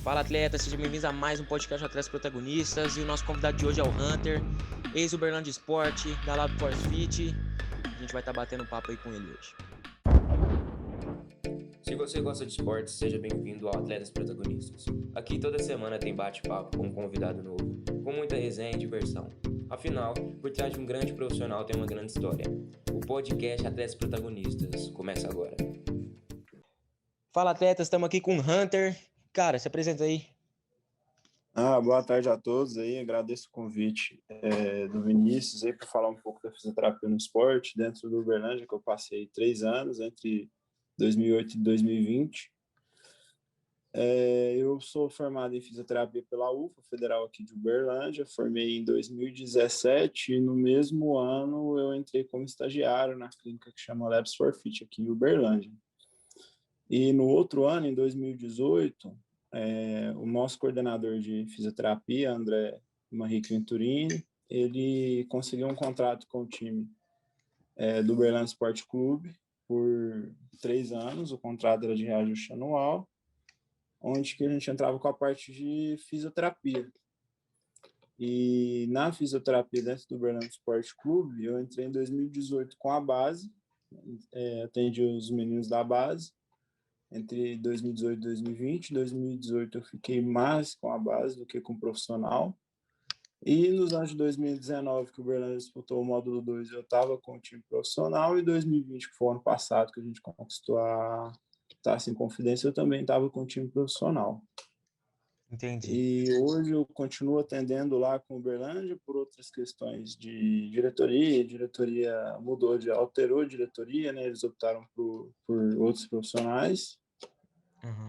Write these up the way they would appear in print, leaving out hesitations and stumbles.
Fala atleta, sejam bem-vindos a mais um podcast Atletas Protagonistas e o nosso convidado de hoje é o Hunter, ex-Uberlândia Esporte, da Lab Force Fit. A gente vai estar batendo um papo aí com ele hoje. Se você gosta de esportes, seja bem-vindo ao Atletas Protagonistas. Aqui toda semana tem bate-papo com um convidado novo, com muita resenha e diversão. Afinal, por trás de um grande profissional tem uma grande história. O podcast Atletas Protagonistas começa agora. Fala atletas, estamos aqui com o Hunter. Cara, se apresenta aí. Boa tarde a todos aí, agradeço o convite do Vinícius aí para falar um pouco da fisioterapia no esporte dentro do Uberlândia, que eu passei 3 anos, entre 2008 e 2020. Eu sou formado em fisioterapia pela UFA, Federal aqui de Uberlândia, formei em 2017 e no mesmo ano eu entrei como estagiário na clínica que chama Labs for Fit aqui em Uberlândia. E no outro ano, em 2018, o nosso coordenador de fisioterapia, André Henrique Venturini, ele conseguiu um contrato com o time do Uberlândia Esporte Clube por 3 anos. O contrato era de reajuste anual, onde que a gente entrava com a parte de fisioterapia. E na fisioterapia dentro do Uberlândia Esporte Clube, eu entrei em 2018 com a base, atendi os meninos da base, entre 2018 e 2020. Em 2018 eu fiquei mais com a base do que com o profissional. E nos anos de 2019, que o Uberlândia disputou o módulo 2, eu estava com o time profissional. E 2020, que foi o ano passado que a gente conquistou a Taça em Confidência, eu também estava com o time profissional. Entendi. E hoje eu continuo atendendo lá com o Uberlândia por outras questões de diretoria. A diretoria alterou a diretoria, né? Eles optaram por outros profissionais. Uhum.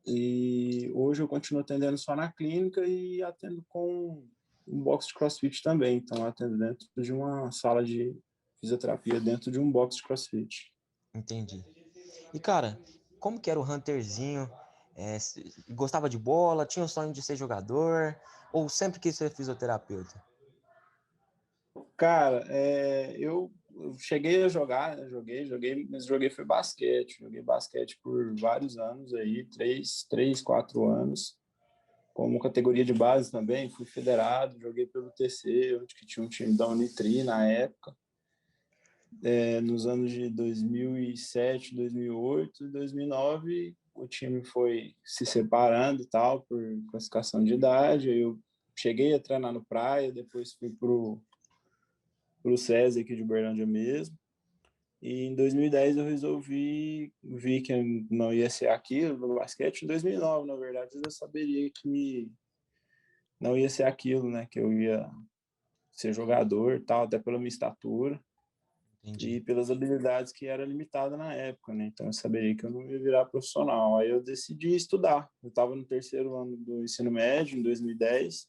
E hoje eu continuo atendendo só na clínica e atendo com um box de CrossFit também. Então, eu atendo dentro de uma sala de fisioterapia, dentro de um box de CrossFit. Entendi. E cara, como que era o Hunterzinho? Gostava de bola? Tinha o sonho de ser jogador? Ou sempre quis ser fisioterapeuta? Cara, eu cheguei a jogar, né? Mas joguei foi basquete. Joguei basquete por vários anos aí, 4 anos. Como categoria de base também, fui federado, joguei pelo TC, onde que tinha um time da Unitri na época. Nos anos de 2007, 2008 e 2009, o time foi se separando e tal, por classificação de idade. Eu cheguei a treinar no Praia, depois fui pro SESI aqui de Uberlândia mesmo. E em 2010 eu vi que não ia ser aquilo no basquete. Em 2009, na verdade, eu já saberia que não ia ser aquilo, né? Que eu ia ser jogador, tal, até pela minha estatura. Entendi. E pelas habilidades que era limitada na época, né? Então eu saberia que eu não ia virar profissional. Aí eu decidi estudar. Eu estava no terceiro ano do ensino médio, em 2010.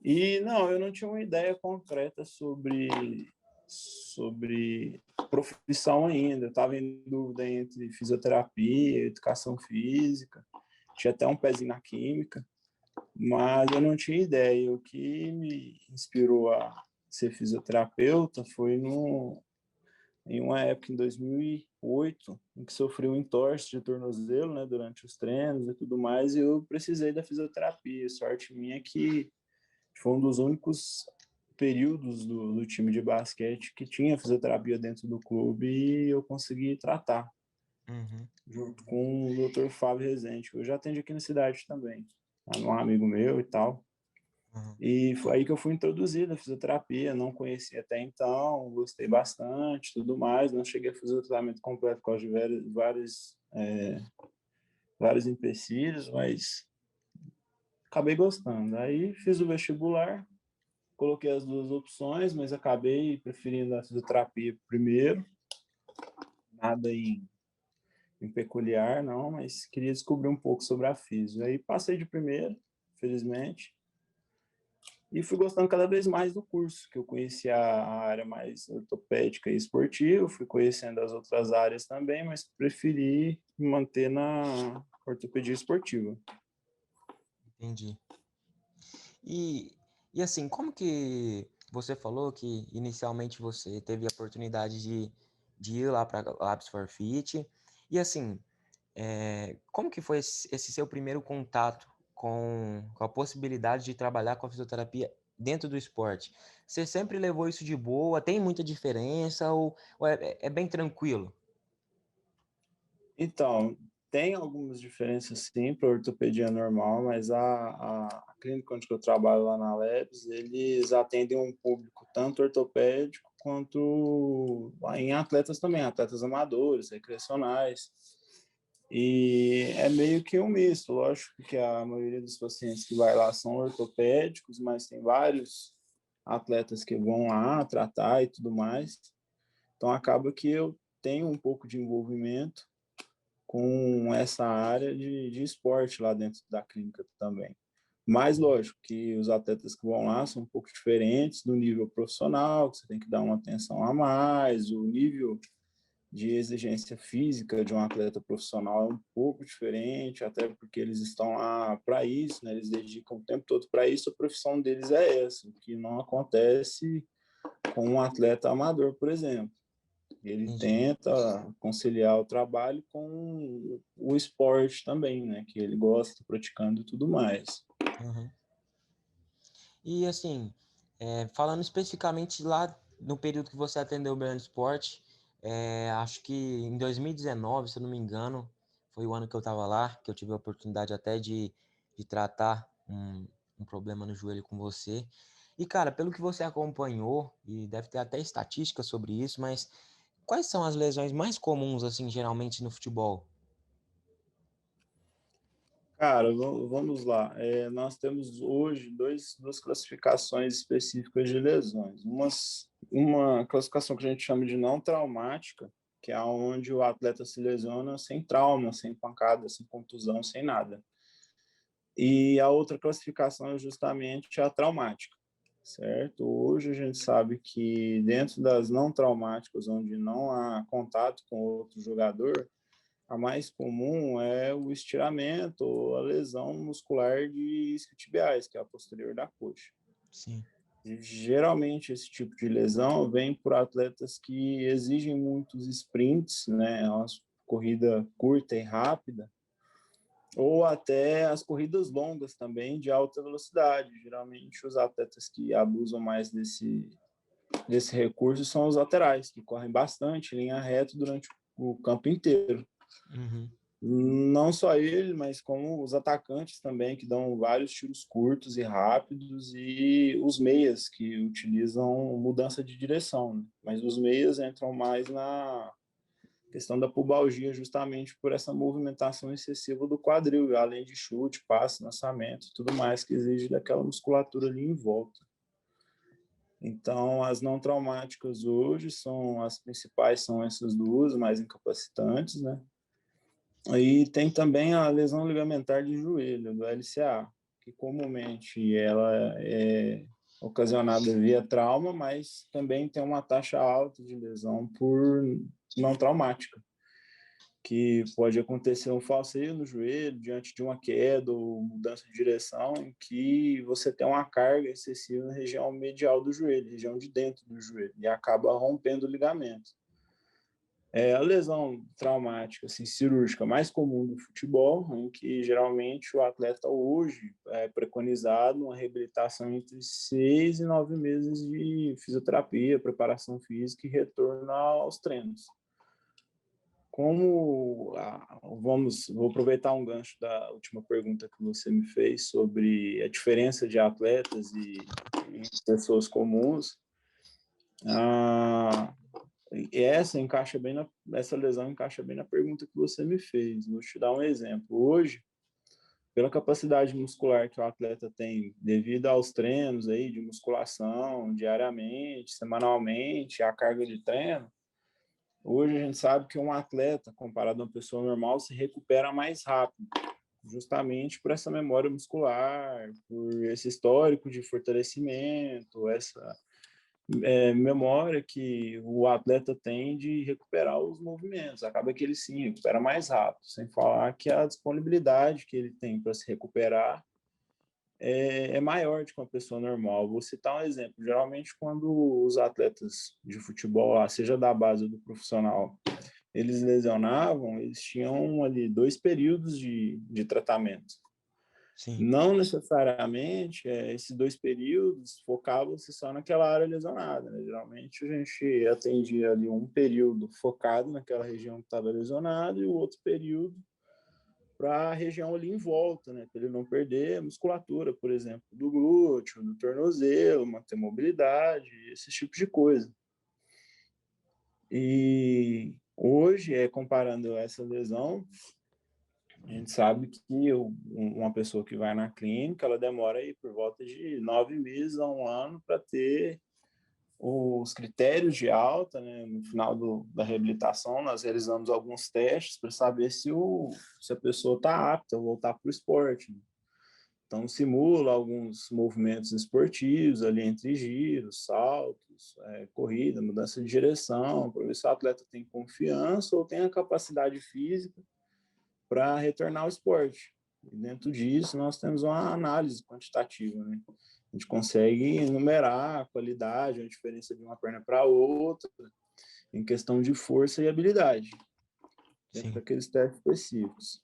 E não, eu não tinha uma ideia concreta sobre profissão ainda. Eu estava em dúvida entre fisioterapia, educação física. Tinha até um pezinho na química, mas eu não tinha ideia. O que me inspirou a ser fisioterapeuta foi em uma época, em 2008, em que sofri um entorse de tornozelo, né, durante os treinos e tudo mais, e eu precisei da fisioterapia. Sorte minha que foi um dos únicos períodos do time de basquete que tinha fisioterapia dentro do clube e eu consegui tratar, Uhum. junto com o Dr. Fábio Rezende, que eu já atendi aqui na cidade também, um amigo meu e tal. Uhum. E foi aí que eu fui introduzido à fisioterapia, não conhecia até então, gostei bastante, tudo mais. Não cheguei a fazer o tratamento completo por causa de vários empecilhos, mas acabei gostando. Aí fiz o vestibular, coloquei as duas opções, mas acabei preferindo a fisioterapia primeiro. Nada em peculiar, não, mas queria descobrir um pouco sobre a fisio. Aí passei de primeiro, felizmente. E fui gostando cada vez mais do curso, que eu conhecia a área mais ortopédica e esportiva, fui conhecendo as outras áreas também, mas preferi me manter na ortopedia esportiva. Entendi. E assim, como que você falou que inicialmente você teve a oportunidade de ir lá para Labs for Fit? E assim, Como que foi esse seu primeiro contato com a possibilidade de trabalhar com a fisioterapia dentro do esporte? Você sempre levou isso de boa? Tem muita diferença ou é bem tranquilo? Então, tem algumas diferenças sim para ortopedia normal, mas a clínica onde eu trabalho lá na Labs, eles atendem um público tanto ortopédico quanto em atletas também, atletas amadores, recreacionais. E é meio que um misto, lógico que a maioria dos pacientes que vai lá são ortopédicos, mas tem vários atletas que vão lá tratar e tudo mais. Então acaba que eu tenho um pouco de envolvimento com essa área de esporte lá dentro da clínica também. Mas, lógico, que os atletas que vão lá são um pouco diferentes do nível profissional, que você tem que dar uma atenção a mais, o nível de exigência física de um atleta profissional é um pouco diferente, até porque eles estão lá para isso, né? Eles dedicam o tempo todo para isso, a profissão deles é essa, o que não acontece com um atleta amador, por exemplo. Ele Entendi. tenta conciliar o trabalho com o esporte também, né? Que ele gosta, praticando e tudo mais. Uhum. E assim, falando especificamente lá no período que você atendeu o Brand Sport, acho que em 2019, se eu não me engano, foi o ano que eu estava lá, que eu tive a oportunidade até de tratar um problema no joelho com você. E, cara, pelo que você acompanhou, e deve ter até estatística sobre isso, mas quais são as lesões mais comuns, assim, geralmente no futebol? Cara, vamos lá. Nós temos hoje duas classificações específicas de lesões. Uma classificação que a gente chama de não traumática, que é onde o atleta se lesiona sem trauma, sem pancada, sem contusão, sem nada. E a outra classificação é justamente a traumática, certo? Hoje a gente sabe que dentro das não traumáticas, onde não há contato com outro jogador, a mais comum é o estiramento ou a lesão muscular de isquiotibiais, que é a posterior da coxa. Sim. E, geralmente esse tipo de lesão vem por atletas que exigem muitos sprints, né, uma corrida curta e rápida, ou até as corridas longas também de alta velocidade. Geralmente os atletas que abusam mais desse recurso são os laterais, que correm bastante, linha reta durante o campo inteiro. Uhum. Não só ele, mas como os atacantes também, que dão vários tiros curtos e rápidos, e os meias, que utilizam mudança de direção, né? Mas os meias entram mais na questão da pubalgia, justamente por essa movimentação excessiva do quadril, além de chute, passe, lançamento e tudo mais que exige daquela musculatura ali em volta. Então, as não traumáticas hoje são as principais, são essas duas mais incapacitantes, né? Aí tem também a lesão ligamentar de joelho, do LCA, que comumente ela é ocasionada via trauma, mas também tem uma taxa alta de lesão por não traumática, que pode acontecer um falseio no joelho diante de uma queda ou mudança de direção, em que você tem uma carga excessiva na região medial do joelho, região de dentro do joelho, e acaba rompendo o ligamento. A lesão traumática, assim, cirúrgica mais comum do futebol, em que geralmente o atleta hoje é preconizado uma reabilitação entre 6 e 9 meses de fisioterapia, preparação física e retorno aos treinos. Vou aproveitar um gancho da última pergunta que você me fez sobre a diferença de atletas e pessoas comuns. Essa lesão encaixa bem na pergunta que você me fez. Vou te dar um exemplo. Hoje, pela capacidade muscular que o atleta tem, devido aos treinos aí de musculação, diariamente, semanalmente, a carga de treino, hoje a gente sabe que um atleta, comparado a uma pessoa normal, se recupera mais rápido, justamente por essa memória muscular, por esse histórico de fortalecimento, essa memória que o atleta tem de recuperar os movimentos. Acaba que ele sim recupera mais rápido, sem falar que a disponibilidade que ele tem para se recuperar é maior do que uma pessoa normal. Vou citar um exemplo. Geralmente, quando os atletas de futebol, seja da base ou do profissional, eles lesionavam, eles tinham ali 2 períodos de tratamento. Sim, Não necessariamente esses 2 períodos focavam-se só naquela área lesionada, né? Geralmente a gente atendia ali um período focado naquela região que estava lesionada e o outro período para a região ali em volta, né? Para ele não perder a musculatura, por exemplo, do glúteo, do tornozelo, manter mobilidade, esse tipo de coisa. E hoje, comparando essa lesão, a gente sabe que uma pessoa que vai na clínica, ela demora aí por volta de 9 meses a um ano para ter os critérios de alta, né? No final da reabilitação, nós realizamos alguns testes para saber se a pessoa está apta a voltar para o esporte, né? Então, simula alguns movimentos esportivos ali entre giros, saltos, corrida, mudança de direção, para ver se o atleta tem confiança ou tem a capacidade física para retornar ao esporte. E dentro disso, nós temos uma análise quantitativa, né? A gente consegue enumerar a qualidade, a diferença de uma perna para outra, em questão de força e habilidade, dentro sim, daqueles testes específicos.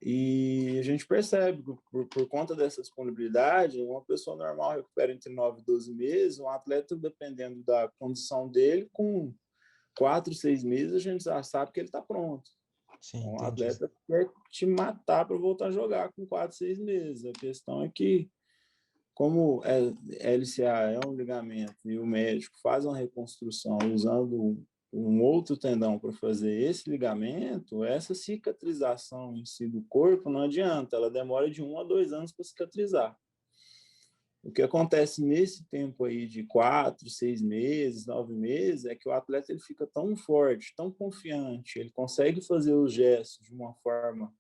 E a gente percebe que, por conta dessa disponibilidade, uma pessoa normal recupera entre 9 e 12 meses, um atleta, dependendo da condição dele, com 4, 6 meses, a gente já sabe que ele está pronto. sim, Um entendi. atleta quer te matar para voltar a jogar com 4, 6 meses. A questão é que, como LCA é um ligamento e o médico faz uma reconstrução usando um outro tendão para fazer esse ligamento, essa cicatrização em si do corpo não adianta, ela demora de 1 a 2 anos para cicatrizar. O que acontece nesse tempo aí de 4, 6 meses, 9 meses, é que o atleta ele fica tão forte, tão confiante, ele consegue fazer os gestos de uma forma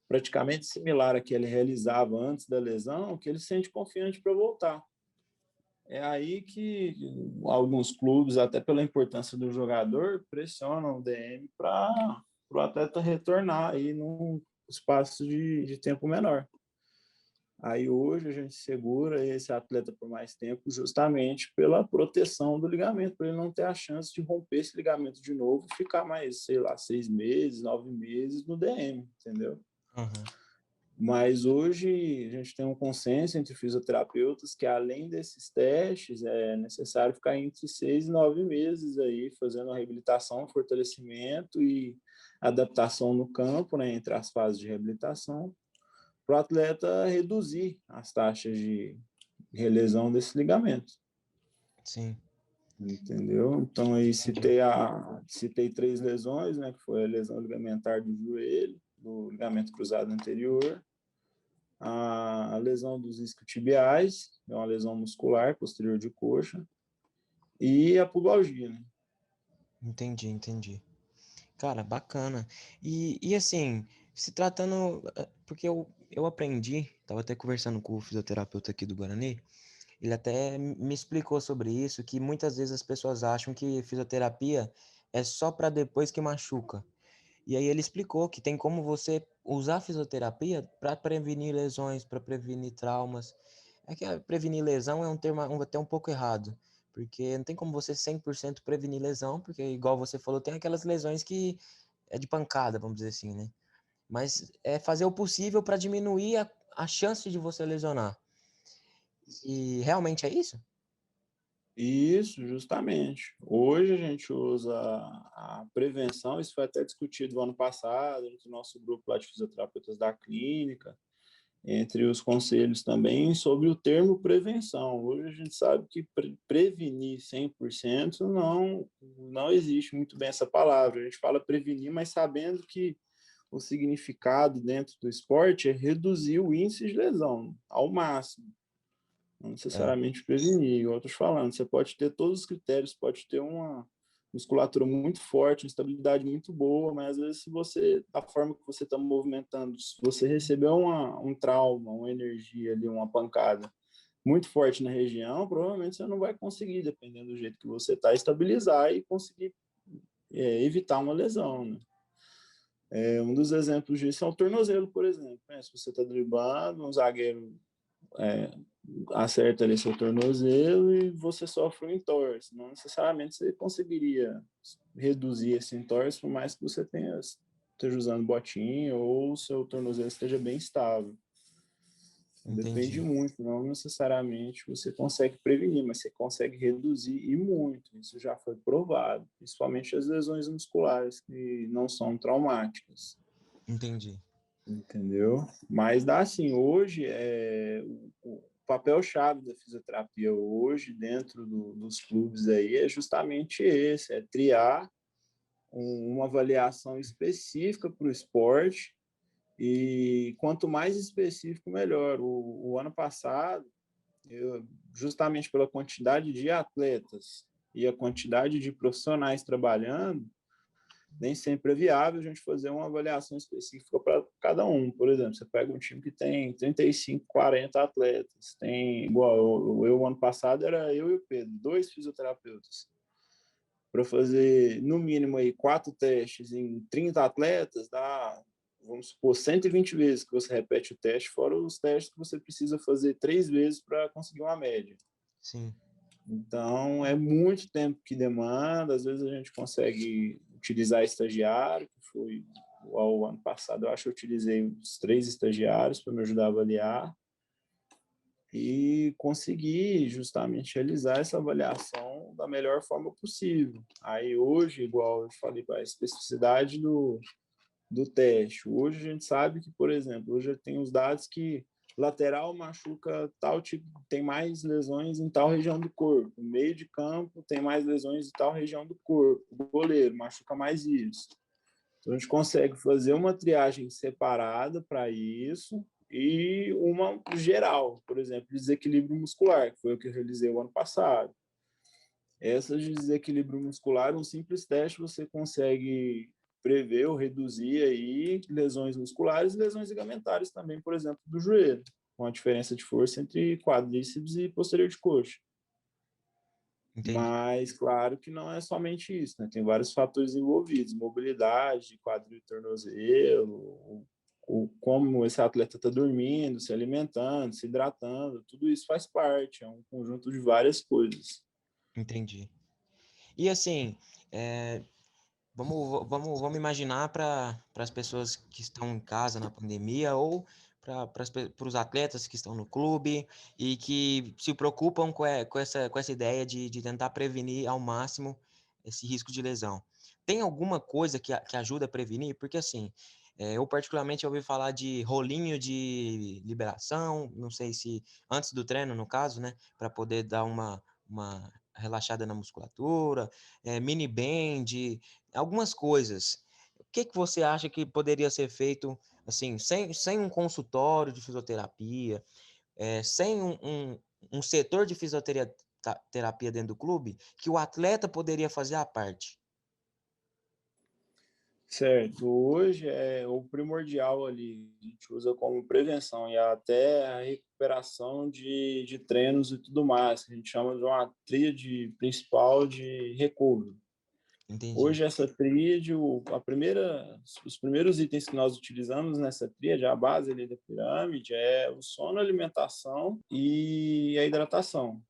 praticamente similar à que ele realizava antes da lesão, que ele se sente confiante para voltar. É aí que alguns clubes, até pela importância do jogador, pressionam o DM para o atleta retornar aí num espaço de tempo menor. Aí hoje a gente segura esse atleta por mais tempo justamente pela proteção do ligamento, para ele não ter a chance de romper esse ligamento de novo e ficar mais, sei lá, 6 meses, 9 meses no DM, entendeu? Uhum. Mas hoje a gente tem um consenso entre fisioterapeutas que, além desses testes, é necessário ficar entre 6 e 9 meses aí, fazendo a reabilitação, fortalecimento e adaptação no campo, né, entre as fases de reabilitação, para o atleta reduzir as taxas de relesão desse ligamento. Sim, Entendeu? Então, aí entendi. citei 3 lesões, né, que foi a lesão ligamentar do joelho, do ligamento cruzado anterior, a lesão dos isquiotibiais, é uma lesão muscular posterior de coxa, e a pubalgia, né? Entendi, entendi. Cara, bacana. E assim, se tratando, porque eu aprendi, tava até conversando com o fisioterapeuta aqui do Guarani, ele até me explicou sobre isso, que muitas vezes as pessoas acham que fisioterapia é só para depois que machuca. E aí ele explicou que tem como você usar a fisioterapia para prevenir lesões, para prevenir traumas. É que prevenir lesão é um termo até um pouco errado, porque não tem como você 100% prevenir lesão, porque igual você falou, tem aquelas lesões que é de pancada, vamos dizer assim, né? Mas é fazer o possível para diminuir a chance de você lesionar. E realmente é isso? Isso, justamente. Hoje a gente usa a prevenção, isso foi até discutido no ano passado, entre o nosso grupo lá de fisioterapeutas da clínica, entre os conselhos também, sobre o termo prevenção. Hoje a gente sabe que prevenir 100% não existe muito bem essa palavra. A gente fala prevenir, mas sabendo que o significado dentro do esporte é reduzir o índice de lesão ao máximo, não É, necessariamente prevenir. Outros falando, você pode ter todos os critérios, pode ter uma musculatura muito forte, uma estabilidade muito boa, mas às vezes se você, da forma que você está movimentando, se você recebeu um trauma, uma energia ali, uma pancada muito forte na região, provavelmente você não vai conseguir, dependendo do jeito que você está, estabilizar e conseguir evitar uma lesão, né? Um dos exemplos disso é o tornozelo, por exemplo, né? Se você está driblando, um zagueiro acerta ali seu tornozelo e você sofre um entorse. Não necessariamente você conseguiria reduzir esse entorse, por mais que você esteja usando botinha ou o seu tornozelo esteja bem estável. Depende Entendi. muito, não necessariamente você consegue prevenir, mas você consegue reduzir e muito. Isso já foi provado, principalmente as lesões musculares que não são traumáticas. Entendi. Entendeu? Mas dá assim, hoje o papel-chave da fisioterapia hoje dentro dos clubes aí é justamente esse, é triar uma avaliação específica para o esporte e quanto mais específico, melhor. O ano passado, justamente pela quantidade de atletas e a quantidade de profissionais trabalhando, nem sempre é viável a gente fazer uma avaliação específica para cada um. Por exemplo, você pega um time que tem 35, 40 atletas, tem igual eu ano passado era eu e o Pedro, 2 fisioterapeutas. Para fazer no mínimo aí 4 testes em 30 atletas, dá, vamos supor, 120 vezes que você repete o teste, fora os testes que você precisa fazer 3 vezes para conseguir uma média. Sim. Então, é muito tempo que demanda. Às vezes a gente consegue utilizar estagiário, que foi o ano passado, eu acho que eu utilizei os 3 estagiários para me ajudar a avaliar e conseguir justamente realizar essa avaliação da melhor forma possível. Aí hoje, igual eu falei, a especificidade do teste. Hoje a gente sabe que, por exemplo, hoje tem os dados que lateral machuca tal tipo, tem mais lesões em tal região do corpo. Meio de campo tem mais lesões em tal região do corpo. O goleiro machuca mais isso. Então a gente consegue fazer uma triagem separada para isso e uma geral, por exemplo, desequilíbrio muscular, que foi o que eu realizei o ano passado. Essa de desequilíbrio muscular, um simples teste você consegue prever ou reduzir aí lesões musculares e lesões ligamentares também, por exemplo, do joelho, com a diferença de força entre quadríceps e posterior de coxa. Entendi. Mas, claro que não é somente isso, né? Tem vários fatores envolvidos, mobilidade, quadril e tornozelo, como esse atleta está dormindo, se alimentando, se hidratando, tudo isso faz parte, é um conjunto de várias coisas. Entendi. E assim, vamos imaginar para as pessoas que estão em casa na pandemia ou para os atletas que estão no clube e que se preocupam com essa ideia de tentar prevenir ao máximo esse risco de lesão. Tem alguma coisa que ajuda a prevenir? Porque assim, eu particularmente ouvi falar de rolinho de liberação, não sei se antes do treino, no caso, né, para poder dar uma relaxada na musculatura, mini band, algumas coisas. O que você acha que poderia ser feito assim, sem um consultório de fisioterapia, sem um setor de fisioterapia dentro do clube, que o atleta poderia fazer à parte? Certo. Hoje é o primordial ali, a gente usa como prevenção e até a recuperação de treinos e tudo mais, que a gente chama de uma tríade principal de recovery. Entendi. Hoje essa tríade, os primeiros itens que nós utilizamos nessa tríade, a base ali da pirâmide, é o sono, a alimentação e a hidratação.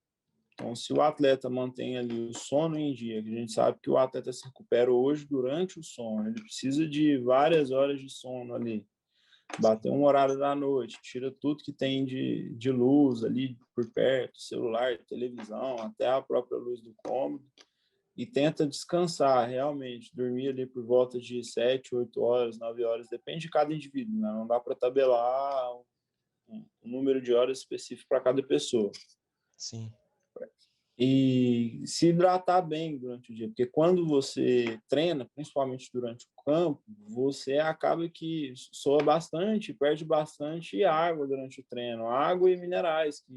Então, se o atleta mantém ali o sono em dia, que a gente sabe que o atleta se recupera hoje durante o sono, ele precisa de várias horas de sono ali, bater um horário da noite, tira tudo que tem de luz ali por perto, celular, televisão, até a própria luz do cômodo, e tenta descansar realmente, dormir ali por volta de 7, 8 horas, 9 horas, depende de cada indivíduo, né? Não dá para tabelar um número de horas específico para cada pessoa. Sim. E se hidratar bem durante o dia, porque quando você treina, principalmente durante o campo, você acaba que soa bastante, perde bastante água durante o treino, água e minerais, que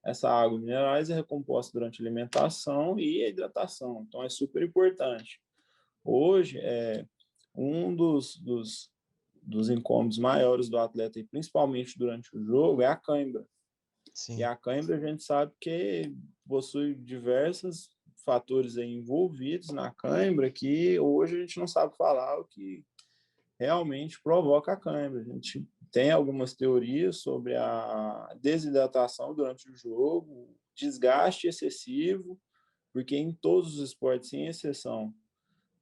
essa água e minerais é recomposta durante a alimentação e a hidratação, então é super importante. Hoje, um dos incômodos maiores do atleta, e principalmente durante o jogo, é a cãibra. E Sim. a cãibra a gente sabe que possui diversos fatores aí envolvidos na cãibra que hoje a gente não sabe falar o que realmente provoca a cãibra. A gente tem algumas teorias sobre a desidratação durante o jogo, desgaste excessivo, porque em todos os esportes, sem exceção,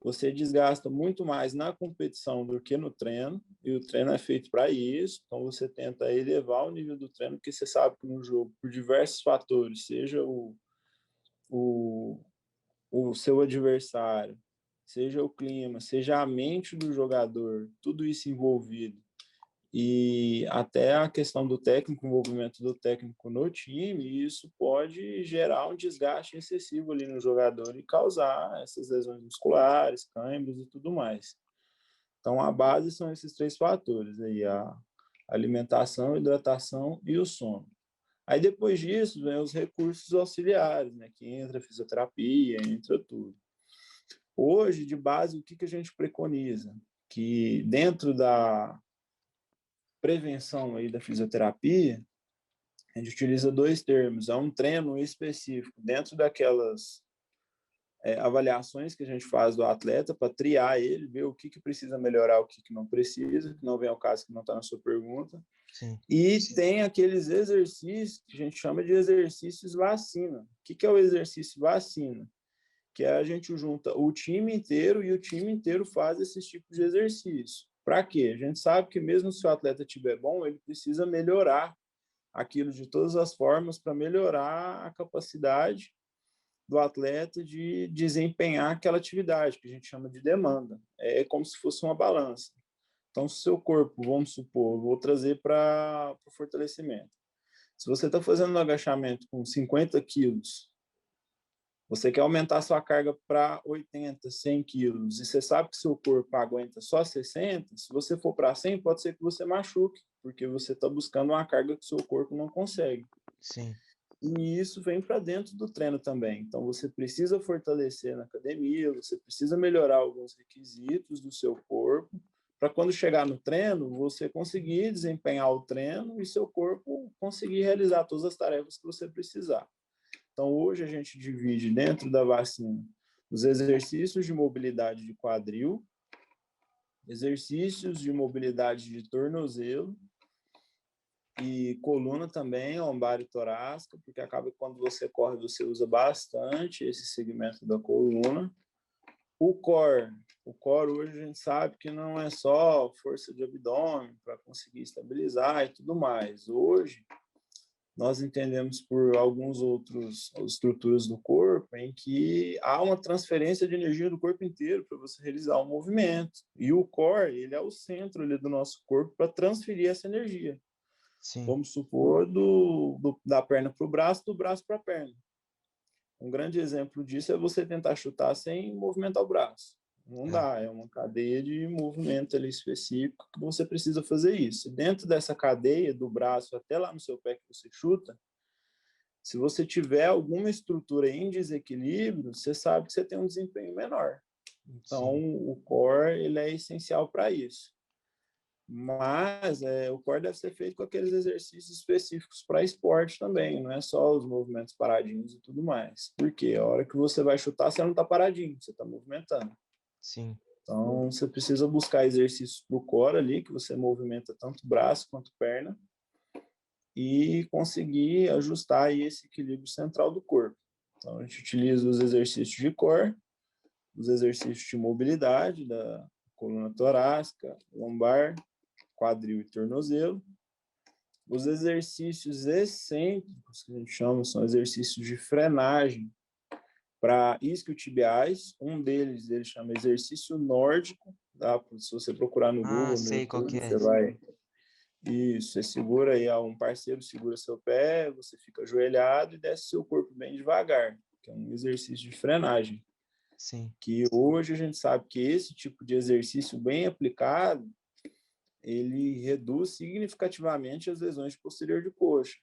você desgasta muito mais na competição do que no treino, e o treino é feito para isso, então você tenta elevar o nível do treino, porque você sabe que no jogo, por diversos fatores, seja o, o seu adversário, seja o clima, seja a mente do jogador, tudo isso envolvido, e até a questão do técnico, o envolvimento do técnico no time, isso pode gerar um desgaste excessivo ali no jogador e causar essas lesões musculares, câimbras e tudo mais. Então, a base são esses três fatores, aí, a alimentação, a hidratação e o sono. Aí, depois disso, vem os recursos auxiliares, né, que entra a fisioterapia, entra tudo. Hoje, de base, o que a gente preconiza? Que dentro da prevenção aí da fisioterapia, a gente utiliza dois termos. É um treino específico dentro daquelas avaliações que a gente faz do atleta para triar ele, ver o que precisa melhorar, o que não precisa, que não vem ao caso que não está na sua pergunta. Sim. E tem aqueles exercícios que a gente chama de exercícios vacina. O que é o exercício vacina? Que a gente junta o time inteiro e o time inteiro faz esses tipos de exercício. Para quê? A gente sabe que mesmo se o atleta estiver bom, ele precisa melhorar aquilo de todas as formas para melhorar a capacidade do atleta de desempenhar aquela atividade, que a gente chama de demanda. É como se fosse uma balança. Então, se o seu corpo, vamos supor, vou trazer para o fortalecimento. Se você está fazendo um agachamento com 50 quilos, você quer aumentar sua carga para 80, 100 quilos, e você sabe que seu corpo aguenta só 60, se você for para 100, pode ser que você machuque, porque você está buscando uma carga que seu corpo não consegue. Sim. E isso vem para dentro do treino também. Então, você precisa fortalecer na academia, você precisa melhorar alguns requisitos do seu corpo, para quando chegar no treino, você conseguir desempenhar o treino e seu corpo conseguir realizar todas as tarefas que você precisar. Então, hoje a gente divide dentro da vacina os exercícios de mobilidade de quadril, exercícios de mobilidade de tornozelo e coluna também, lombar e torácica, porque acaba que quando você corre, você usa bastante esse segmento da coluna. O core hoje a gente sabe que não é só força de abdômen para conseguir estabilizar e tudo mais. Hoje, nós entendemos por alguns outros estruturas do corpo em que há uma transferência de energia do corpo inteiro para você realizar um movimento. E o core, ele é o centro ali do nosso corpo para transferir essa energia. Sim. Vamos supor, da perna para o braço, do braço para a perna. Um grande exemplo disso é você tentar chutar sem movimentar o braço. Não dá, é uma cadeia de movimento ali específico que você precisa fazer isso. Dentro dessa cadeia, do braço até lá no seu pé que você chuta, se você tiver alguma estrutura em desequilíbrio, você sabe que você tem um desempenho menor. Então, o core ele é essencial para isso. Mas o core deve ser feito com aqueles exercícios específicos para esporte também, não é só os movimentos paradinhos e tudo mais. Porque a hora que você vai chutar, você não está paradinho, você está movimentando. Sim. Então, você precisa buscar exercícios para o core ali, que você movimenta tanto braço quanto perna, e conseguir ajustar aí esse equilíbrio central do corpo. Então, a gente utiliza os exercícios de core, os exercícios de mobilidade da coluna torácica, lombar, quadril e tornozelo. Os exercícios excêntricos, que a gente chama, são exercícios de frenagem para isquiotibiais. Um deles, ele chama exercício nórdico. Tá? Se você procurar no Google, no sei qual que YouTube, é. você vai... Isso, você segura aí, um parceiro segura seu pé, você fica ajoelhado e desce seu corpo bem devagar, que é um exercício de frenagem. Sim. Que hoje a gente sabe que esse tipo de exercício bem aplicado, ele reduz significativamente as lesões de posterior de coxa.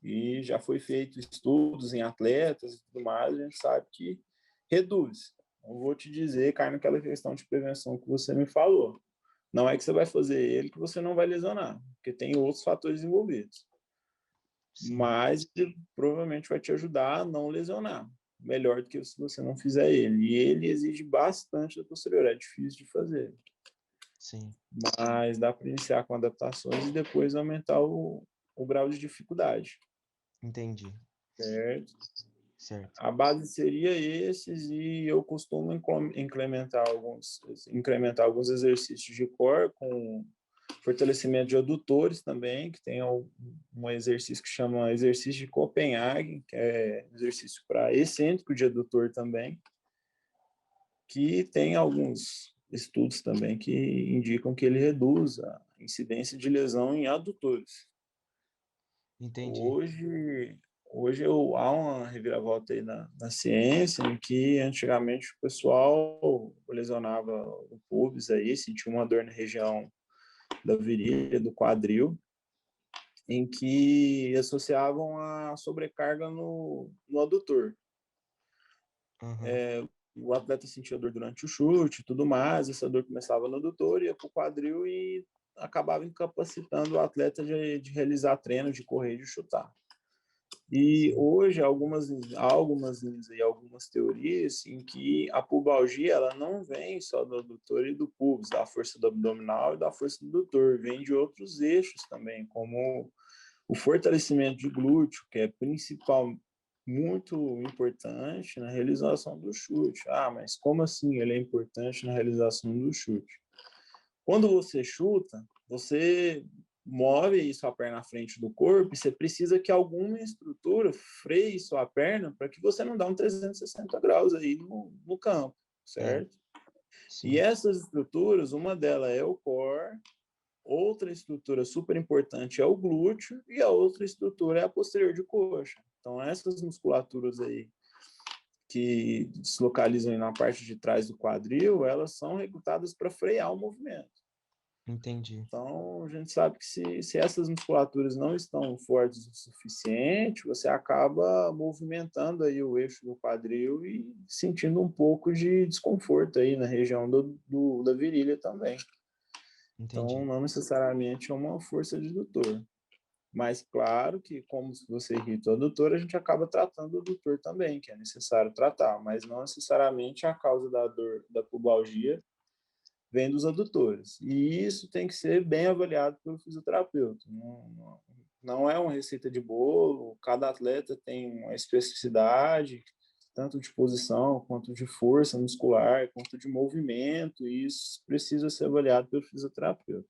E já foi feito estudos em atletas e tudo mais, a gente sabe que reduz. Não vou te dizer, cai naquela questão de prevenção que você me falou. Não é que você vai fazer ele que você não vai lesionar, porque tem outros fatores envolvidos. Sim. Mas ele provavelmente vai te ajudar a não lesionar, melhor do que se você não fizer ele. E ele exige bastante da posterior, é difícil de fazer. Sim, mas dá para iniciar com adaptações e depois aumentar o grau de dificuldade, entendi. certo? Certo. A base seria esses e eu costumo incrementar alguns exercícios de core com fortalecimento de adutores também, que tem um exercício que chama exercício de Copenhague, que é exercício para excêntrico de adutor também, que tem alguns estudos também que indicam que ele reduz a incidência de lesão em adutores. Entendi. Hoje há uma reviravolta aí na ciência, em que antigamente o pessoal lesionava o pubis aí, sentia uma dor na região da virilha, do quadril, em que associavam a sobrecarga no adutor. Uhum. O atleta sentia dor durante o chute e tudo mais, essa dor começava no adutor, ia para o quadril e acabava incapacitando o atleta de realizar treino, de correr, de chutar. E Sim. hoje há algumas linhas e algumas teorias em que a pubalgia ela não vem só do adutor e do pubis, da força do abdominal e da força do adutor, vem de outros eixos também, como o fortalecimento de glúteo, que é principal, muito importante na realização do chute. Ah, mas como assim ele é importante na realização do chute? Quando você chuta, você move sua perna à frente do corpo e você precisa que alguma estrutura freie sua perna para que você não dá um 360 graus aí no campo, É, certo? E sim. essas estruturas, uma delas é o core, outra estrutura super importante é o glúteo e a outra estrutura é a posterior de coxa. Então, essas musculaturas aí que se localizam na parte de trás do quadril, elas são recrutadas para frear o movimento. Entendi. Então, a gente sabe que se essas musculaturas não estão fortes o suficiente, você acaba movimentando aí o eixo do quadril e sentindo um pouco de desconforto aí na região da virilha também. Então, Entendi. não necessariamente é uma força de adutor. Mas, claro que, como você irrita o adutor, a gente acaba tratando o adutor também, que é necessário tratar, mas não necessariamente a causa da dor da pubalgia vem dos adutores. E isso tem que ser bem avaliado pelo fisioterapeuta. Não é uma receita de bolo, cada atleta tem uma especificidade, tanto de posição, quanto de força muscular, quanto de movimento, e isso precisa ser avaliado pelo fisioterapeuta.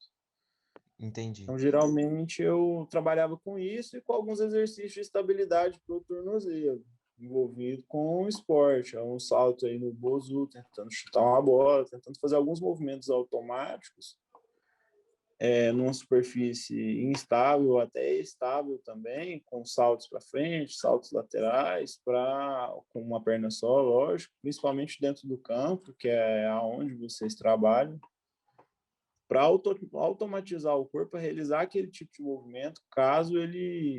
Entendi. Então, geralmente, eu trabalhava com isso e com alguns exercícios de estabilidade para o tornozelo, envolvido com o esporte. É um salto aí no bozu, tentando chutar uma bola, tentando fazer alguns movimentos automáticos, numa superfície instável ou até estável também, com saltos para frente, saltos laterais, com uma perna só, lógico, principalmente dentro do campo, que é aonde vocês trabalham, para automatizar o corpo a realizar aquele tipo de movimento, caso ele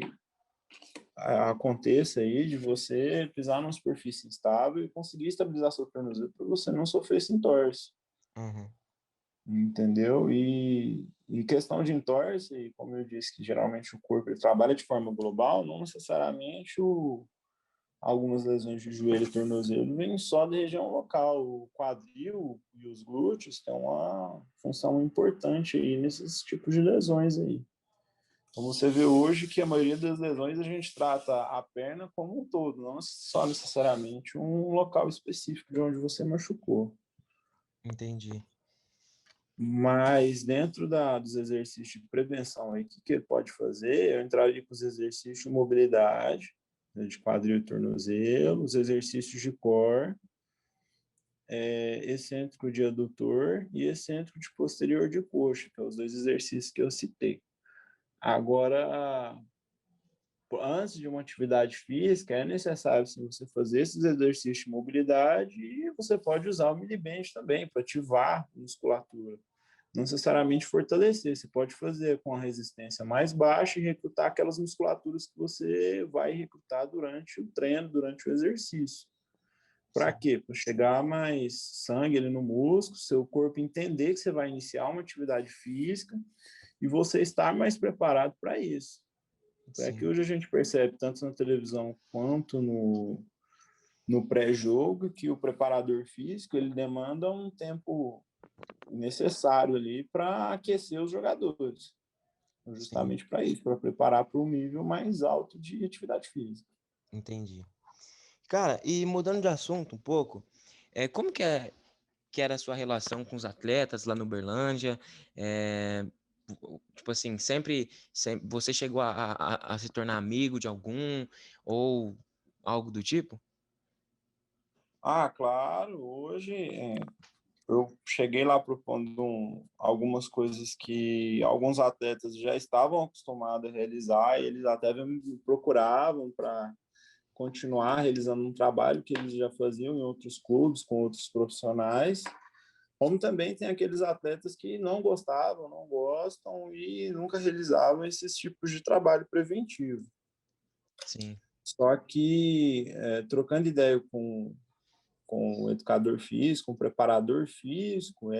aconteça aí de você pisar numa superfície instável e conseguir estabilizar seu tornozelo para você não sofrer esse entorse, Uhum. entendeu? E questão de entorse, como eu disse, que geralmente o corpo ele trabalha de forma global, não necessariamente algumas lesões de joelho e tornozelo vêm só da região local. O quadril e os glúteos têm uma função importante aí nesses tipos de lesões aí. Então você vê hoje que a maioria das lesões a gente trata a perna como um todo, não só necessariamente um local específico de onde você machucou. Entendi. Mas dentro dos exercícios de prevenção aí, o que ele pode fazer? Eu entraria com os exercícios de mobilidade, né, de quadril e tornozelo, os exercícios de core, excêntrico de adutor e excêntrico de posterior de coxa, que são os dois exercícios que eu citei. Agora, antes de uma atividade física, é necessário sim, você fazer esses exercícios de mobilidade e você pode usar o miliband também para ativar a musculatura. Não necessariamente fortalecer, você pode fazer com a resistência mais baixa e recrutar aquelas musculaturas que você vai recrutar durante o treino, durante o exercício. Para Sim. quê? Para chegar mais sangue ali no músculo, seu corpo entender que você vai iniciar uma atividade física e você estar mais preparado para isso. É que Sim. hoje a gente percebe, tanto na televisão quanto no pré-jogo, que o preparador físico ele demanda um tempo necessário ali para aquecer os jogadores, Sim, justamente para isso, para preparar para um nível mais alto de atividade física. entendi. Cara, e mudando de assunto um pouco, como que era a sua relação com os atletas lá no Uberlândia? É, tipo assim, sempre você chegou a se tornar amigo de algum ou algo do tipo? Ah, claro, hoje eu cheguei lá propondo algumas coisas que alguns atletas já estavam acostumados a realizar, e eles até me procuravam para continuar realizando um trabalho que eles já faziam em outros clubes, com outros profissionais. Como também tem aqueles atletas que não gostavam, não gostam e nunca realizavam esses tipos de trabalho preventivo. Sim, Só que, trocando ideia com o educador físico, com o preparador físico,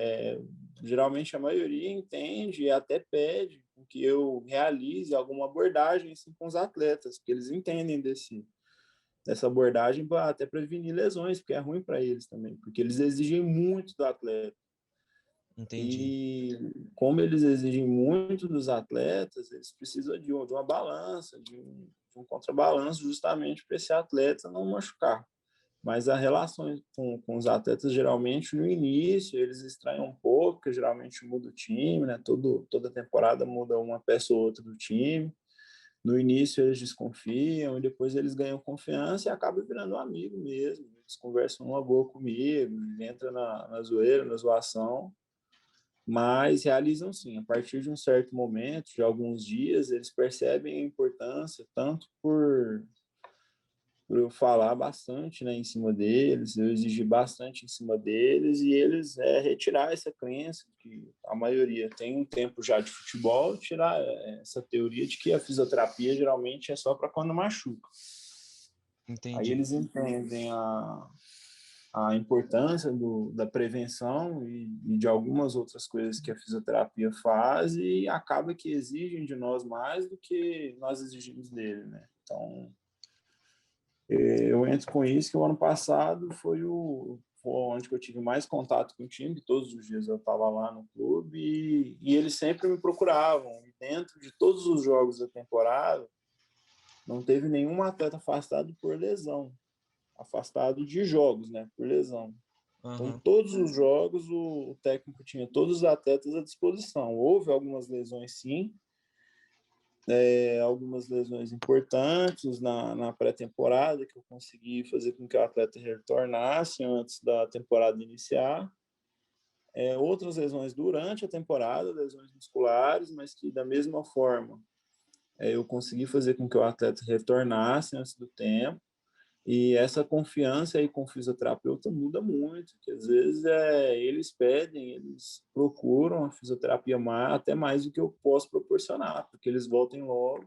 geralmente a maioria entende e até pede que eu realize alguma abordagem assim, com os atletas, porque eles entendem dessa abordagem para até prevenir lesões, porque é ruim para eles também, porque eles exigem muito do atleta. entendi. E como eles exigem muito dos atletas, eles precisam de uma balança, de um contrabalanço, justamente para esse atleta não machucar. Mas a relação com os atletas, geralmente, no início, eles estranham um pouco, porque geralmente muda o time, né? Toda temporada muda uma peça ou outra do time. No início, eles desconfiam, e depois eles ganham confiança e acabam virando um amigo mesmo. Eles conversam uma boa comigo, entra na zoeira, na zoação, mas realizam sim. A partir de um certo momento, de alguns dias, eles percebem a importância, tanto por eu falar bastante, né, em cima deles, eu exigir bastante em cima deles, e eles retirar essa crença que a maioria tem um tempo já de futebol, tirar essa teoria de que a fisioterapia geralmente é só para quando machuca. Aí Entendi. eles entendem a importância da prevenção e de algumas outras coisas que a fisioterapia faz, e acaba que exigem de nós mais do que nós exigimos dele, né? Então, eu entro com isso, que o ano passado foi onde que eu tive mais contato com o time, todos os dias eu estava lá no clube, e eles sempre me procuravam, e dentro de todos os jogos da temporada, não teve nenhum atleta afastado por lesão, afastado de jogos, né, por lesão. Então, Aham. todos os jogos, o técnico tinha todos os atletas à disposição. Houve algumas lesões, sim, algumas lesões importantes na pré-temporada, que eu consegui fazer com que o atleta retornasse antes da temporada iniciar. Outras lesões durante a temporada, lesões musculares, mas que da mesma forma eu consegui fazer com que o atleta retornasse antes do tempo. E essa confiança aí com o fisioterapeuta muda muito, que às vezes eles pedem, eles procuram a fisioterapia até mais do que eu posso proporcionar, porque eles voltem logo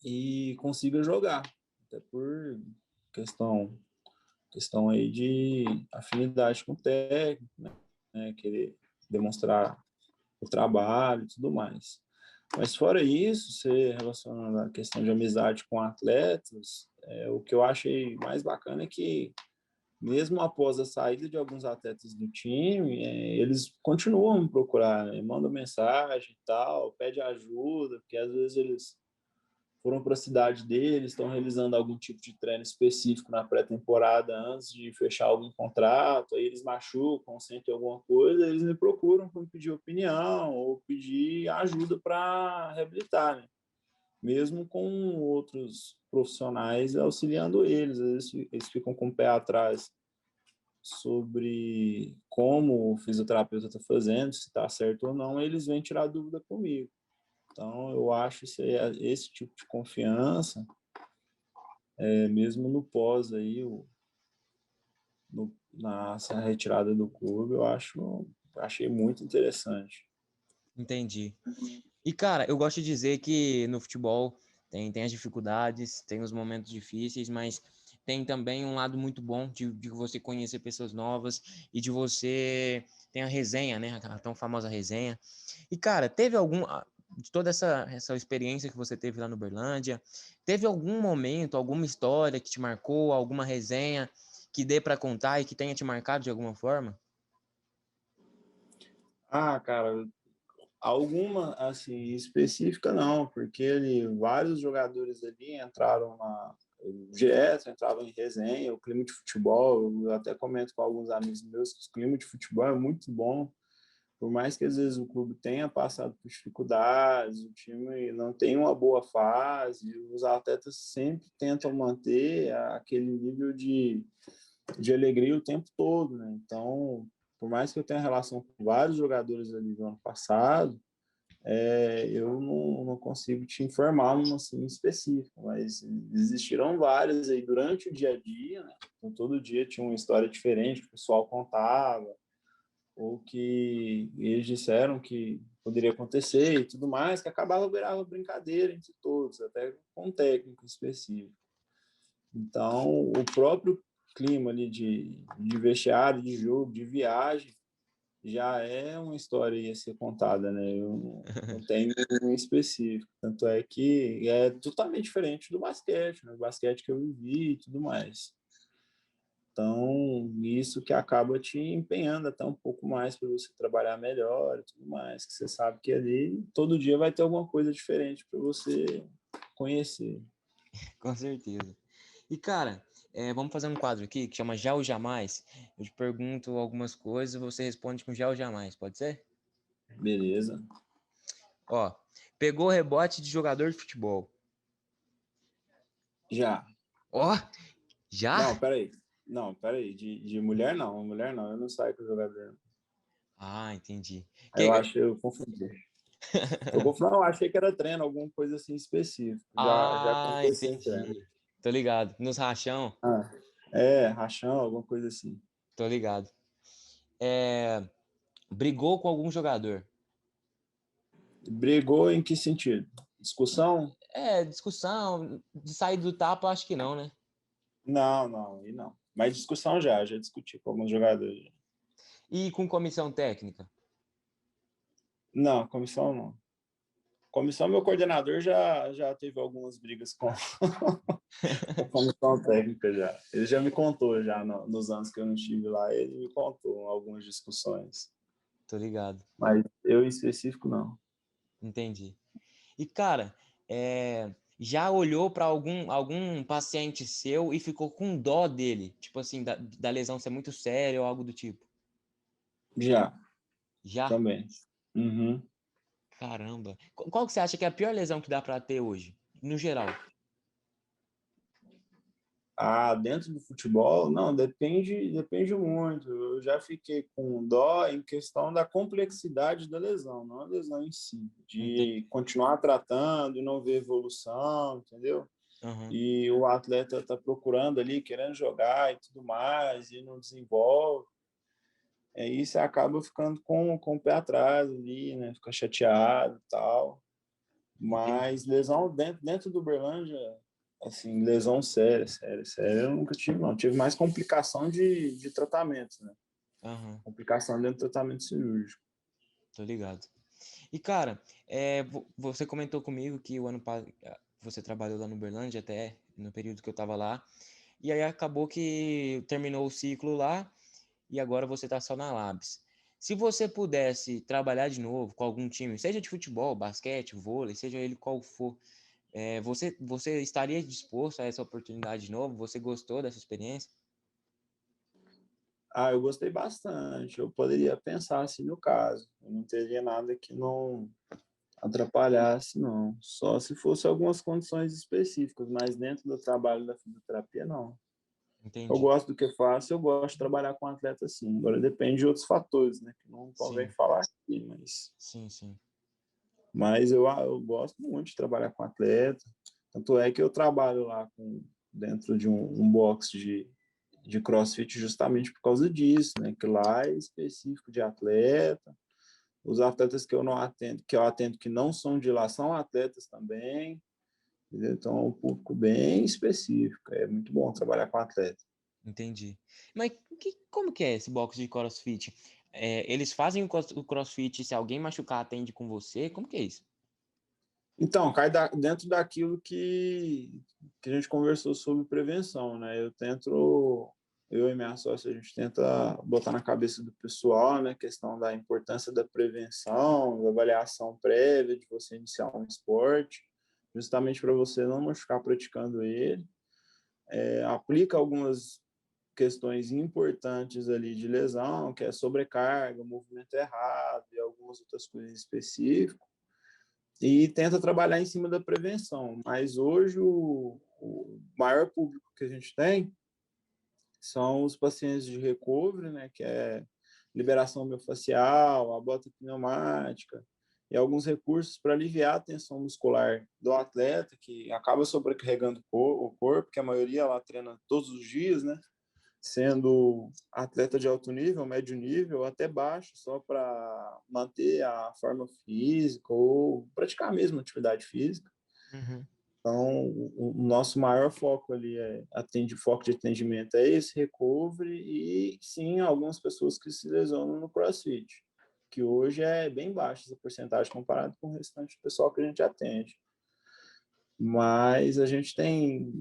e consiga jogar, até por questão questão aí de afinidade com o técnico, né? Querer demonstrar o trabalho e tudo mais. Mas fora isso, você relacionando a questão de amizade com atletas, o que eu achei mais bacana é que mesmo após a saída de alguns atletas do time, eles continuam a me procurar, né? Mandam mensagem e tal, pede ajuda, porque às vezes eles foram para a cidade deles, estão realizando algum tipo de treino específico na pré-temporada antes de fechar algum contrato, aí eles machucam, sentem alguma coisa, eles me procuram para me pedir opinião ou pedir ajuda para reabilitar, né? Mesmo com outros profissionais auxiliando eles, às vezes eles ficam com o pé atrás sobre como o fisioterapeuta está fazendo, se está certo ou não, eles vêm tirar dúvida comigo. Então, eu acho esse tipo de confiança, mesmo no pós aí, na retirada do clube, achei muito interessante. Entendi. E, cara, eu gosto de dizer que no futebol tem as dificuldades, tem os momentos difíceis, mas tem também um lado muito bom de você conhecer pessoas novas e de você tem a resenha, né? A tão famosa resenha. E, cara, de toda essa experiência que você teve lá no Berlândia, teve algum momento, alguma história que te marcou, alguma resenha que dê para contar e que tenha te marcado de alguma forma? Ah, cara, alguma, assim, específica não, porque ali, vários jogadores ali entraram direto, entravam em resenha, o clima de futebol, eu até comento com alguns amigos meus que o clima de futebol é muito bom, por mais que às vezes o clube tenha passado por dificuldades, o time não tem uma boa fase, os atletas sempre tentam manter aquele nível de alegria o tempo todo, né? Então, por mais que eu tenha relação com vários jogadores ali do ano passado, eu não consigo te informar um assim específico, mas existiram vários aí durante o dia a dia, né? Então, todo dia tinha uma história diferente que o pessoal contava, ou que eles disseram que poderia acontecer e tudo mais, que acabava virando brincadeira entre todos, até com um técnico específico. Então, o próprio clima ali de vestiário, de jogo, de viagem, já é uma história a ser contada, né? Eu não tenho um específico. Tanto é que é totalmente diferente do basquete, né? O basquete que eu vivi e tudo mais. Então, isso que acaba te empenhando até um pouco mais para você trabalhar melhor e tudo mais, que você sabe que ali todo dia vai ter alguma coisa diferente para você conhecer. Com certeza. E, cara, vamos fazer um quadro aqui que chama Já ou Jamais. Eu te pergunto algumas coisas e você responde com já ou jamais, pode ser? Beleza? Ó, pegou rebote de jogador de futebol. Já. Ó, já? Não, peraí. Não, peraí. De mulher não. Mulher não. Eu não saio com o jogador. Ah, entendi. Eu acho que eu confundi. Não, eu achei que era treino, alguma coisa assim específica. Já Ah, aconteceu em treino. entendi. Tô ligado. Nos rachão, Ah, rachão, alguma coisa assim. tô ligado. É, brigou com algum jogador. Brigou em que sentido? Discussão? Discussão, de sair do tapa, acho que não, né? Não, e não. Mas discussão já discuti com alguns jogadores. E com comissão técnica? Não, comissão não. Comissão, meu coordenador já teve algumas brigas com a comissão técnica já. Ele já me contou já nos anos que eu não estive lá, ele me contou algumas discussões. Tô ligado. Mas eu em específico não. Entendi. E, cara, já olhou para algum paciente seu e ficou com dó dele? Tipo assim, da lesão ser muito séria ou algo do tipo? Já, Já? também. Uhum. Caramba. Qual que você acha que é a pior lesão que dá para ter hoje? No geral. Ah, dentro do futebol, não, depende muito. Eu já fiquei com dó em questão da complexidade da lesão, não a lesão em si, de Entendi. continuar tratando e não ver evolução, entendeu? Aham. E o atleta está procurando ali, querendo jogar e tudo mais, e não desenvolve. Aí você acaba ficando com o pé atrás ali, né? Fica chateado e tal. Entendi. Mas lesão dentro do Uberlândia, assim, lesão séria, eu nunca tive, não. Tive mais complicação de tratamento, né? Aham. Complicação dentro do tratamento cirúrgico. Tô ligado. E, cara, você comentou comigo que o ano passado você trabalhou lá no Uberlândia até no período que eu tava lá. E aí acabou que terminou o ciclo lá e agora você tá só na Labs. Se você pudesse trabalhar de novo com algum time, seja de futebol, basquete, vôlei, seja ele qual for, você estaria disposto a essa oportunidade de novo? Você gostou dessa experiência? Ah, eu gostei bastante. Eu poderia pensar assim no caso. Eu não teria nada que não atrapalhasse, não. Só se fosse algumas condições específicas, mas dentro do trabalho da fisioterapia, não. Eu Entendi. gosto do que faço, eu gosto de trabalhar com atleta sim. Agora depende de outros fatores, né? Que não convém Sim, falar aqui, sim. mas eu gosto muito de trabalhar com atleta. Tanto é que eu trabalho lá dentro de um box de CrossFit justamente por causa disso, né? Que lá é específico de atleta. Os atletas que eu não atendo, que eu atendo que não são de lá, são atletas também. Entendeu? Então é um público bem específico. É muito bom trabalhar com atleta. Entendi. Mas como que é esse box de CrossFit? Eles fazem o CrossFit se alguém machucar, atende com você? Como que é isso? Então, dentro daquilo que a gente conversou sobre prevenção, né? eu e minha sócia, a gente tenta botar na cabeça do pessoal, né, a questão da importância da prevenção, da avaliação prévia de você iniciar um esporte, justamente para você não machucar praticando ele. Aplica algumas questões importantes ali de lesão, que é sobrecarga, movimento errado e algumas outras coisas específicas, e tenta trabalhar em cima da prevenção. Mas hoje o maior público que a gente tem são os pacientes de recovery, né, que é liberação miofascial, a bota pneumática e alguns recursos para aliviar a tensão muscular do atleta, que acaba sobrecarregando o corpo, que a maioria lá treina todos os dias, né, sendo atleta de alto nível, médio nível, até baixo, só para manter a forma física ou praticar mesmo atividade física. Uhum. Então, o nosso maior foco ali foco de atendimento é esse recovery e, sim, algumas pessoas que se lesionam no CrossFit, que hoje é bem baixa essa porcentagem comparado com o restante do pessoal que a gente atende. Mas a gente tem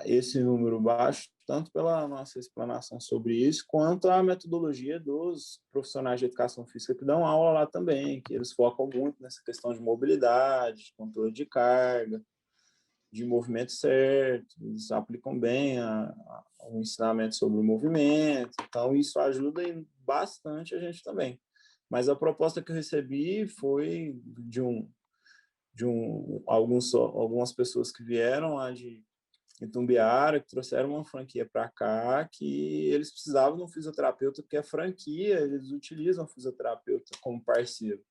esse número baixo, tanto pela nossa explanação sobre isso, quanto a metodologia dos profissionais de educação física que dão aula lá também, que eles focam muito nessa questão de mobilidade, de controle de carga, de movimento certo, eles aplicam bem o ensinamento sobre o movimento, então isso ajuda bastante a gente também. Mas a proposta que eu recebi foi algumas pessoas que vieram lá de Itumbiara, que trouxeram uma franquia para cá, que eles precisavam de um fisioterapeuta, porque a franquia, eles utilizam o fisioterapeuta como parceiro.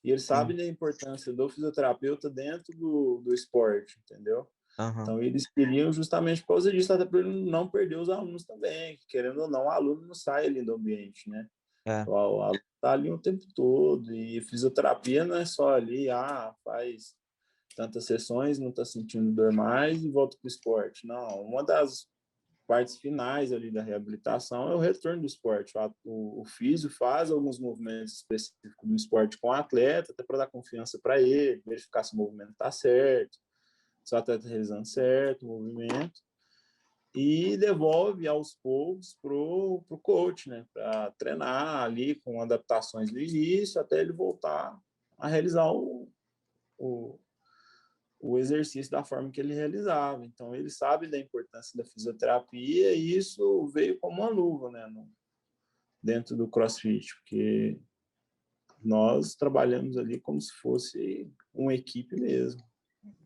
E eles sabem Sim. da importância do fisioterapeuta dentro do esporte, entendeu? Uhum. Então, eles queriam justamente por causa disso, até para ele não perder os alunos também, que, querendo ou não, o aluno não sai ali do ambiente, né? É. O aluno está ali o tempo todo, e fisioterapia não é só ali, faz tantas sessões, não está sentindo dor mais e volta para o esporte. Não, uma das partes finais ali da reabilitação é o retorno do esporte. O físio faz alguns movimentos específicos do esporte com o atleta, até para dar confiança para ele, verificar se o movimento está certo, se o atleta está realizando certo o movimento, e devolve aos poucos pro coach, né, para treinar ali com adaptações no início, até ele voltar a realizar o, o exercício da forma que ele realizava. Então, ele sabe da importância da fisioterapia e isso veio como uma luva, né, dentro do CrossFit, porque nós trabalhamos ali como se fosse uma equipe mesmo.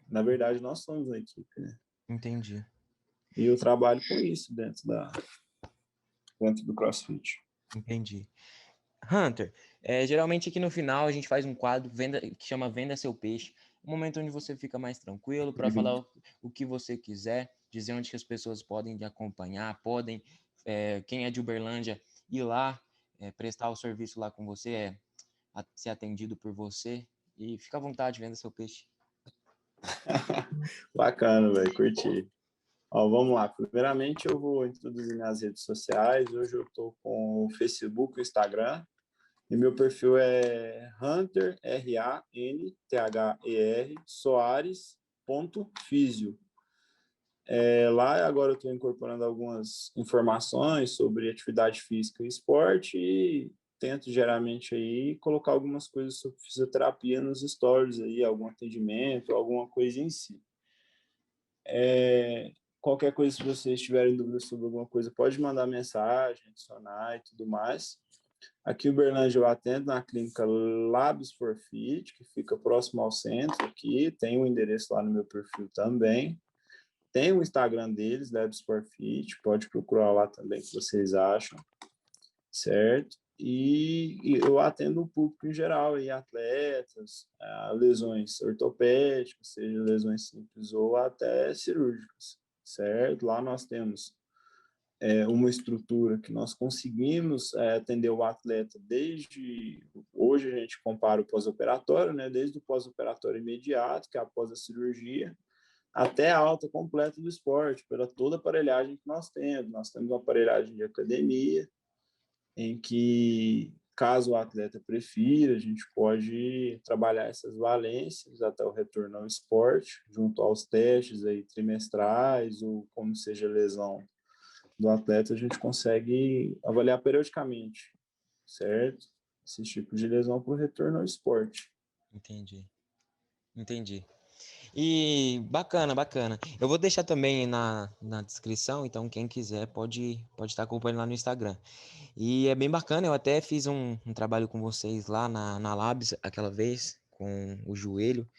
Na verdade, nós somos uma equipe, né? Entendi. E eu trabalho com isso dentro do CrossFit. Entendi. Hunter, geralmente aqui no final a gente faz um quadro que chama Venda Seu Peixe, um momento onde você fica mais tranquilo para falar o que você quiser, dizer onde que as pessoas podem te acompanhar, podem, quem é de Uberlândia, ir lá, prestar o serviço lá com você, ser atendido por você, e fica à vontade, venda seu peixe. Bacana, velho, curti. Ó, vamos lá. Primeiramente, eu vou introduzir minhas redes sociais. Hoje eu estou com o Facebook e o Instagram. E meu perfil é Hunter, R-A-N-T-H-E-R, Soares.Físio. Lá agora eu estou incorporando algumas informações sobre atividade física e esporte e tento geralmente aí colocar algumas coisas sobre fisioterapia nos stories aí, algum atendimento, alguma coisa em si. Qualquer coisa, se vocês tiverem dúvidas sobre alguma coisa, pode mandar mensagem, adicionar e tudo mais. Aqui em Uberlândia eu atendo na clínica Labs for Fit, que fica próximo ao centro aqui. Tem um endereço lá no meu perfil também. Tem o Instagram deles, Labs for Fit, pode procurar lá também que vocês acham, certo? E eu atendo o público em geral, aí, atletas, lesões ortopédicas, seja lesões simples ou até cirúrgicas, certo? Lá nós temos uma estrutura que nós conseguimos atender o atleta desde... Hoje a gente compara o pós-operatório, né? Desde o pós-operatório imediato, que é após a cirurgia, até a alta completa do esporte, pela toda a aparelhagem que nós temos. Nós temos uma aparelhagem de academia, em que, caso o atleta prefira, a gente pode trabalhar essas valências até o retorno ao esporte, junto aos testes aí trimestrais, ou como seja a lesão, do atleta, a gente consegue avaliar periodicamente, certo? Esse tipo de lesão para o retorno ao esporte. Entendi. E bacana. Eu vou deixar também na descrição, então quem quiser pode estar acompanhando lá no Instagram. E é bem bacana, eu até fiz um trabalho com vocês lá na Labs aquela vez, com o joelho,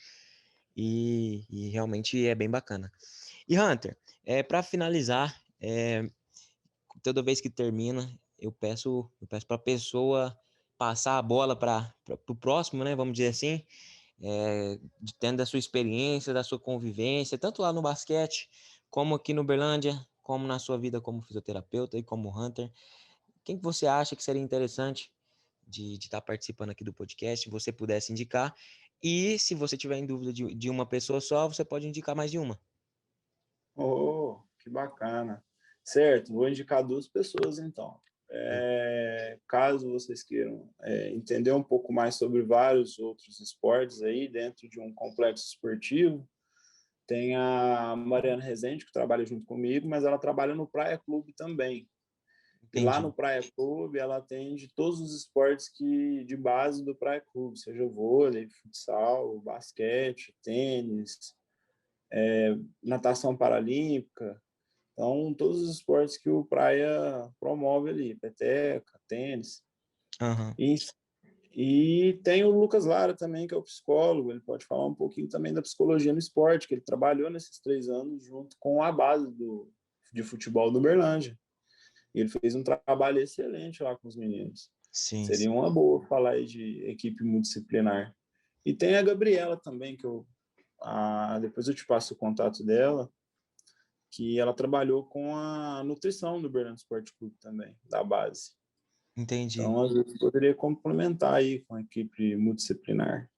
e realmente é bem bacana. E Hunter, para finalizar, toda vez que termina, eu peço para a pessoa passar a bola para o próximo, né? Vamos dizer assim, tendo da sua experiência, da sua convivência, tanto lá no basquete, como aqui no Uberlândia, como na sua vida como fisioterapeuta e como Hunter. Quem que você acha que seria interessante de estar participando aqui do podcast, se você pudesse indicar? E se você tiver em dúvida de uma pessoa só, você pode indicar mais de uma. Oh, que bacana. Certo, vou indicar 2 pessoas, então. Caso vocês queiram entender um pouco mais sobre vários outros esportes aí dentro de um complexo esportivo, tem a Mariana Rezende, que trabalha junto comigo, mas ela trabalha no Praia Clube também. E lá no Praia Clube, ela atende todos os esportes de base do Praia Clube, seja o vôlei, futsal, basquete, tênis, natação paralímpica. Então, todos os esportes que o Praia promove ali, peteca, tênis. Uhum. E tem o Lucas Lara também, que é o psicólogo. Ele pode falar um pouquinho também da psicologia no esporte, que ele trabalhou nesses 3 anos junto com a base de futebol do Uberlândia. E ele fez um trabalho excelente lá com os meninos. Sim. Seria uma boa falar aí de equipe multidisciplinar. E tem a Gabriela também, que depois eu te passo o contato dela, que ela trabalhou com a nutrição do Uberlândia Esporte Clube também, da base. Entendi. Então, às vezes, poderia complementar aí com a equipe multidisciplinar.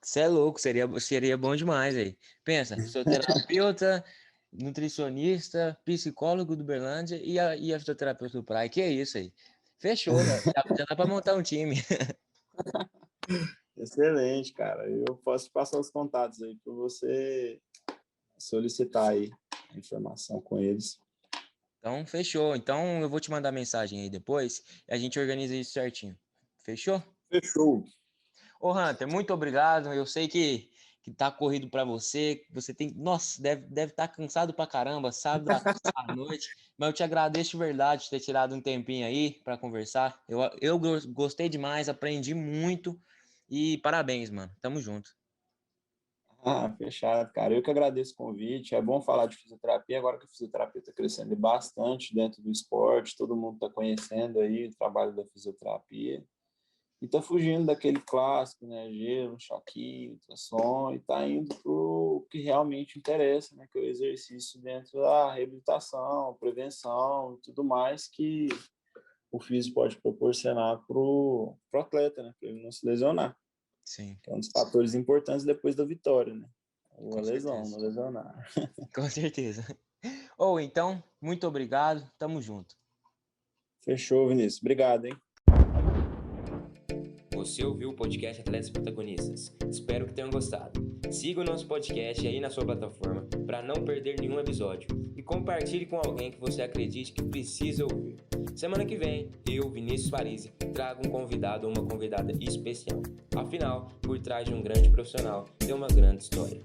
Você é louco, seria bom demais aí. Pensa, fisioterapeuta, nutricionista, psicólogo do Uberlândia e a fisioterapeuta do Praia. Que é isso aí? Fechou, velho. Já dá para montar um time. Excelente, cara. Eu posso passar os contatos aí para você solicitar aí a informação com eles. Então, fechou. Então, eu vou te mandar mensagem aí depois e a gente organiza isso certinho. Fechou? Fechou. Ô, Hunter, muito obrigado. Eu sei que tá corrido para você. Você tem... Nossa, deve estar cansado pra caramba, sábado à noite. Mas eu te agradeço de verdade de ter tirado um tempinho aí para conversar. Eu gostei demais, aprendi muito. E parabéns, mano. Tamo junto. Fechado, cara. Eu que agradeço o convite. É bom falar de fisioterapia, agora que a fisioterapia está crescendo bastante dentro do esporte, todo mundo está conhecendo aí o trabalho da fisioterapia. E está fugindo daquele clássico, né? Gelo, choquinho, ultrassom, e está indo para o que realmente interessa, né? Que é o exercício dentro da reabilitação, prevenção e tudo mais que o físico pode proporcionar para o atleta, né? Para ele não se lesionar. Sim. Que é um dos fatores importantes depois da vitória, né? Com A lesão, certeza. não lesionar. Com certeza. Então, muito obrigado. Tamo junto. Fechou, Vinícius. Obrigado, hein? Você ouviu o podcast Atletas Protagonistas. Espero que tenham gostado. Siga o nosso podcast aí na sua plataforma para não perder nenhum episódio e compartilhe com alguém que você acredite que precisa ouvir. Semana que vem, eu, Vinícius Parisi, trago um convidado ou uma convidada especial. Afinal, por trás de um grande profissional tem uma grande história.